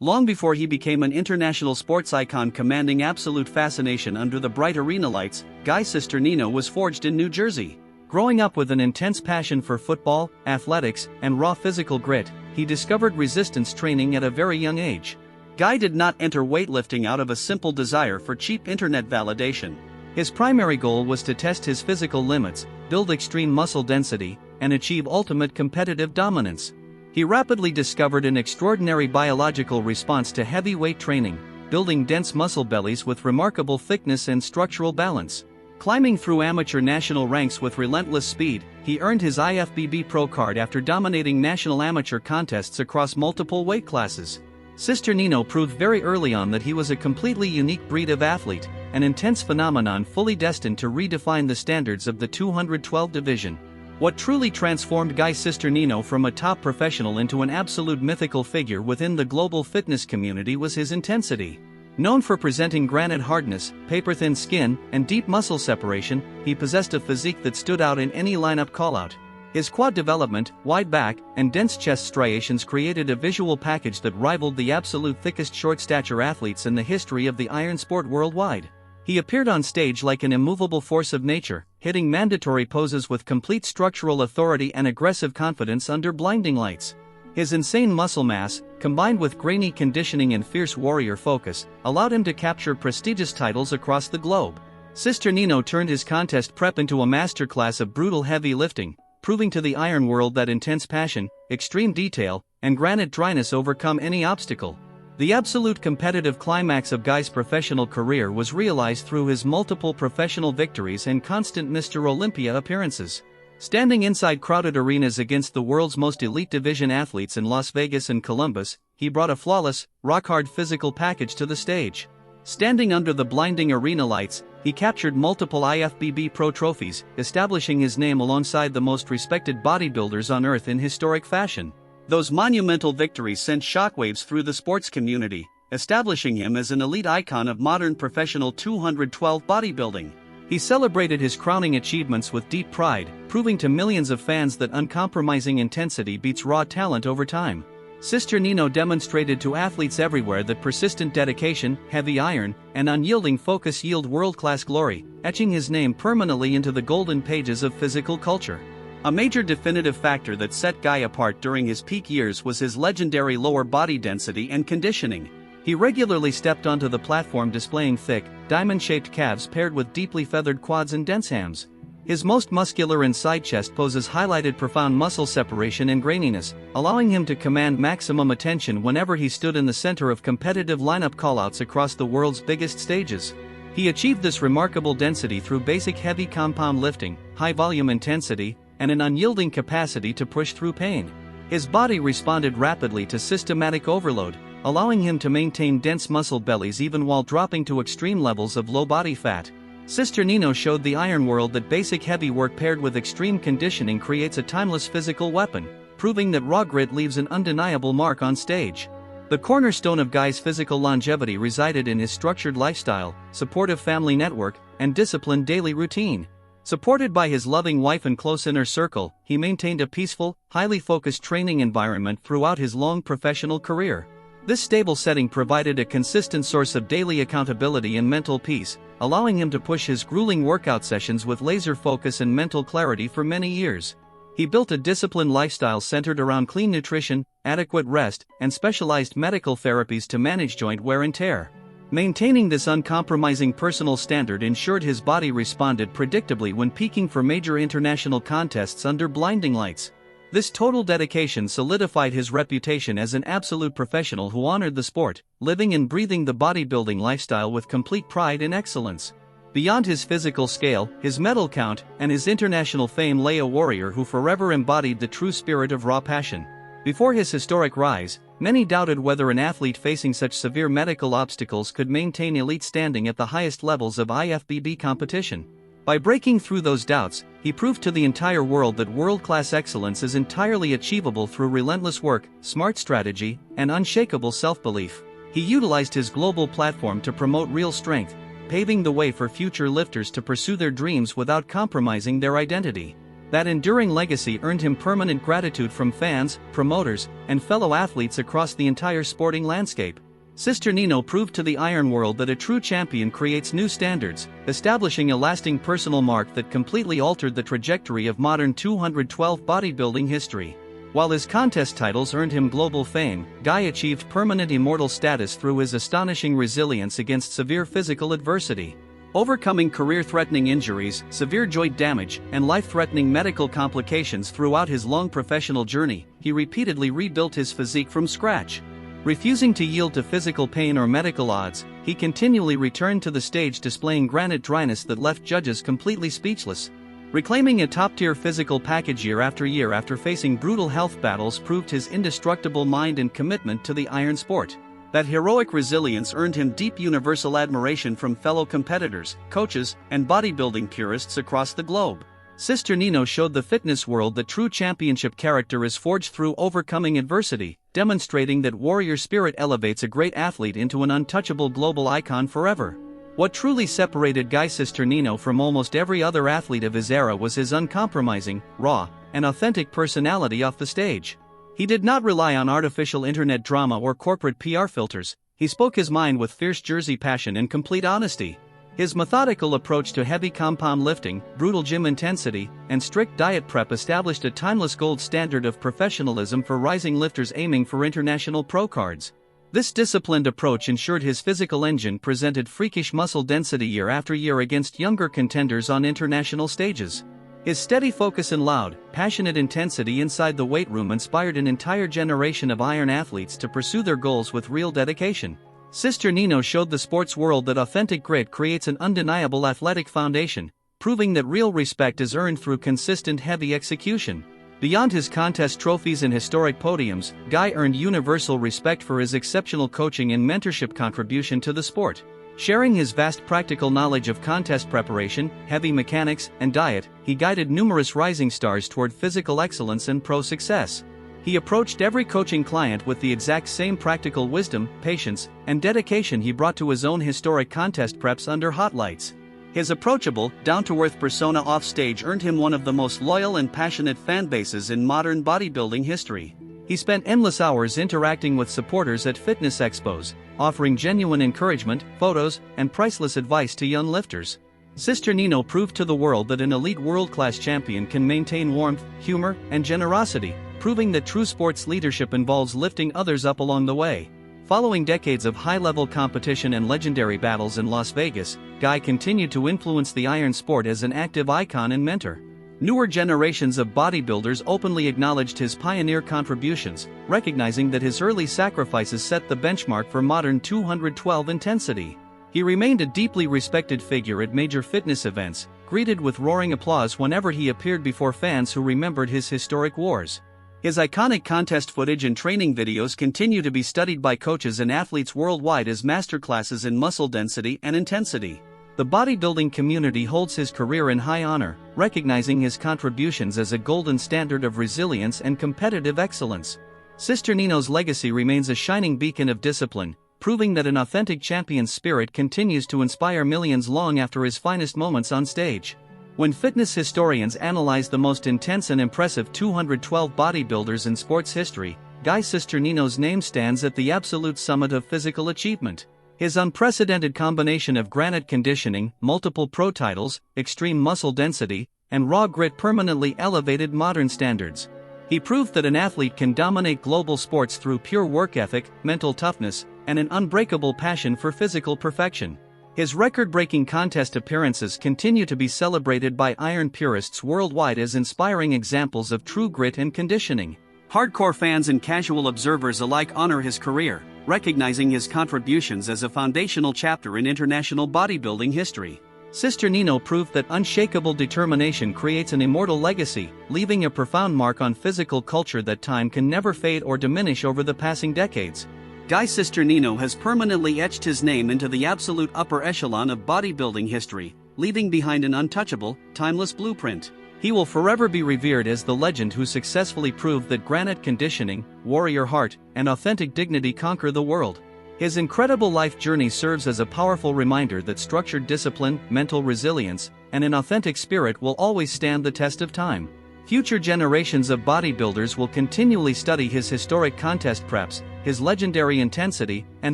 Long before he became an international sports icon commanding absolute fascination under the bright arena lights, Guy Cisternino was forged in New Jersey. Growing up with an intense passion for football, athletics, and raw physical grit, he discovered resistance training at a very young age. Guy did not enter weightlifting out of a simple desire for cheap internet validation. His primary goal was to test his physical limits, build extreme muscle density, and achieve ultimate competitive dominance. He rapidly discovered an extraordinary biological response to heavy weight training, building dense muscle bellies with remarkable thickness and structural balance. Climbing through amateur national ranks with relentless speed, he earned his IFBB Pro card after dominating national amateur contests across multiple weight classes. Cisternino proved very early on that he was a completely unique breed of athlete, an intense phenomenon fully destined to redefine the standards of the 212 division. What truly transformed Guy Cisternino from a top professional into an absolute mythical figure within the global fitness community was his intensity. Known for presenting granite hardness, paper-thin skin, and deep muscle separation, he possessed a physique that stood out in any lineup callout. His quad development, wide back, and dense chest striations created a visual package that rivaled the absolute thickest short-stature athletes in the history of the iron sport worldwide. He appeared on stage like an immovable force of nature, hitting mandatory poses with complete structural authority and aggressive confidence under blinding lights. His insane muscle mass, combined with grainy conditioning and fierce warrior focus, allowed him to capture prestigious titles across the globe. Cisternino turned his contest prep into a masterclass of brutal heavy lifting, proving to the iron world that intense passion, extreme detail, and granite dryness overcome any obstacle. The absolute competitive climax of Guy's professional career was realized through his multiple professional victories and constant Mr. Olympia appearances. Standing inside crowded arenas against the world's most elite division athletes in Las Vegas and Columbus, he brought a flawless, rock-hard physical package to the stage. Standing under the blinding arena lights, he captured multiple IFBB Pro trophies, establishing his name alongside the most respected bodybuilders on earth in historic fashion. Those monumental victories sent shockwaves through the sports community, establishing him as an elite icon of modern professional 212 bodybuilding. He celebrated his crowning achievements with deep pride, proving to millions of fans that uncompromising intensity beats raw talent over time. Cisternino demonstrated to athletes everywhere that persistent dedication, heavy iron, and unyielding focus yield world-class glory, etching his name permanently into the golden pages of physical culture. A major definitive factor that set Guy apart during his peak years was his legendary lower body density and conditioning. He regularly stepped onto the platform displaying thick, diamond-shaped calves paired with deeply feathered quads and dense hams. His most muscular and side chest poses highlighted profound muscle separation and graininess, allowing him to command maximum attention whenever he stood in the center of competitive lineup callouts across the world's biggest stages. He achieved this remarkable density through basic heavy compound lifting, high-volume intensity, and an unyielding capacity to push through pain. His body responded rapidly to systematic overload, allowing him to maintain dense muscle bellies even while dropping to extreme levels of low body fat. Cisternino showed the iron world that basic heavy work paired with extreme conditioning creates a timeless physical weapon, proving that raw grit leaves an undeniable mark on stage. The cornerstone of Guy's physical longevity resided in his structured lifestyle, supportive family network, and disciplined daily routine. Supported by his loving wife and close inner circle, he maintained a peaceful, highly focused training environment throughout his long professional career. This stable setting provided a consistent source of daily accountability and mental peace, allowing him to push his grueling workout sessions with laser focus and mental clarity for many years. He built a disciplined lifestyle centered around clean nutrition, adequate rest, and specialized medical therapies to manage joint wear and tear. Maintaining this uncompromising personal standard ensured his body responded predictably when peaking for major international contests under blinding lights. This total dedication solidified his reputation as an absolute professional who honored the sport, living and breathing the bodybuilding lifestyle with complete pride and excellence. Beyond his physical scale, his medal count, and his international fame lay a warrior who forever embodied the true spirit of raw passion. Before his historic rise, many doubted whether an athlete facing such severe medical obstacles could maintain elite standing at the highest levels of IFBB competition. By breaking through those doubts, he proved to the entire world that world-class excellence is entirely achievable through relentless work, smart strategy, and unshakable self-belief. He utilized his global platform to promote real strength, paving the way for future lifters to pursue their dreams without compromising their identity. That enduring legacy earned him permanent gratitude from fans, promoters, and fellow athletes across the entire sporting landscape. Cisternino proved to the iron world that a true champion creates new standards, establishing a lasting personal mark that completely altered the trajectory of modern 212 bodybuilding history. While his contest titles earned him global fame, Guy achieved permanent immortal status through his astonishing resilience against severe physical adversity. Overcoming career-threatening injuries, severe joint damage, and life-threatening medical complications throughout his long professional journey, he repeatedly rebuilt his physique from scratch. Refusing to yield to physical pain or medical odds, he continually returned to the stage displaying granite dryness that left judges completely speechless. Reclaiming a top-tier physical package year after facing brutal health battles proved his indestructible mind and commitment to the iron sport. That heroic resilience earned him deep universal admiration from fellow competitors, coaches, and bodybuilding purists across the globe. Cisternino showed the fitness world that true championship character is forged through overcoming adversity, demonstrating that warrior spirit elevates a great athlete into an untouchable global icon forever. What truly separated Guy Cisternino from almost every other athlete of his era was his uncompromising, raw, and authentic personality off the stage. He did not rely on artificial internet drama or corporate PR filters. He spoke his mind with fierce jersey passion and complete honesty. His methodical approach to heavy compound lifting, brutal gym intensity, and strict diet prep established a timeless gold standard of professionalism for rising lifters aiming for international pro cards. This disciplined approach ensured his physical engine presented freakish muscle density year after year against younger contenders on international stages. His steady focus and loud, passionate intensity inside the weight room inspired an entire generation of iron athletes to pursue their goals with real dedication. Cisternino showed the sports world that authentic grit creates an undeniable athletic foundation, proving that real respect is earned through consistent heavy execution. Beyond his contest trophies and historic podiums, Guy earned universal respect for his exceptional coaching and mentorship contribution to the sport. Sharing his vast practical knowledge of contest preparation, heavy mechanics, and diet, he guided numerous rising stars toward physical excellence and pro success. He approached every coaching client with the exact same practical wisdom, patience, and dedication he brought to his own historic contest preps under hot lights. His approachable, down-to-earth persona off-stage earned him one of the most loyal and passionate fan bases in modern bodybuilding history. He spent endless hours interacting with supporters at fitness expos, offering genuine encouragement, photos, and priceless advice to young lifters. Cisternino proved to the world that an elite world-class champion can maintain warmth, humor, and generosity, proving that true sports leadership involves lifting others up along the way. Following decades of high-level competition and legendary battles in Las Vegas, Guy continued to influence the iron sport as an active icon and mentor. Newer generations of bodybuilders openly acknowledged his pioneer contributions, recognizing that his early sacrifices set the benchmark for modern 212 intensity. He remained a deeply respected figure at major fitness events, greeted with roaring applause whenever he appeared before fans who remembered his historic wars. His iconic contest footage and training videos continue to be studied by coaches and athletes worldwide as masterclasses in muscle density and intensity. The bodybuilding community holds his career in high honor, recognizing his contributions as a golden standard of resilience and competitive excellence. Cisternino's legacy remains a shining beacon of discipline, proving that an authentic champion's spirit continues to inspire millions long after his finest moments on stage. When fitness historians analyze the most intense and impressive 212 bodybuilders in sports history, Guy Cisternino's name stands at the absolute summit of physical achievement. His unprecedented combination of granite conditioning, multiple pro titles, extreme muscle density, and raw grit permanently elevated modern standards. He proved that an athlete can dominate global sports through pure work ethic, mental toughness, and an unbreakable passion for physical perfection. His record-breaking contest appearances continue to be celebrated by iron purists worldwide as inspiring examples of true grit and conditioning. Hardcore fans and casual observers alike honor his career, recognizing his contributions as a foundational chapter in international bodybuilding history. Cisternino proved that unshakable determination creates an immortal legacy, leaving a profound mark on physical culture that time can never fade or diminish over the passing decades. Guy Cisternino has permanently etched his name into the absolute upper echelon of bodybuilding history, leaving behind an untouchable, timeless blueprint. He will forever be revered as the legend who successfully proved that granite conditioning, warrior heart, and authentic dignity conquer the world. His incredible life journey serves as a powerful reminder that structured discipline, mental resilience, and an authentic spirit will always stand the test of time. Future generations of bodybuilders will continually study his historic contest preps, his legendary intensity, and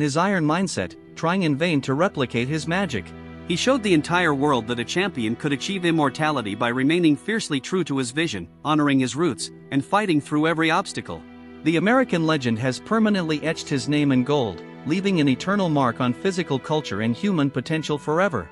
his iron mindset, trying in vain to replicate his magic. He showed the entire world that a champion could achieve immortality by remaining fiercely true to his vision, honoring his roots, and fighting through every obstacle. The American legend has permanently etched his name in gold, leaving an eternal mark on physical culture and human potential forever.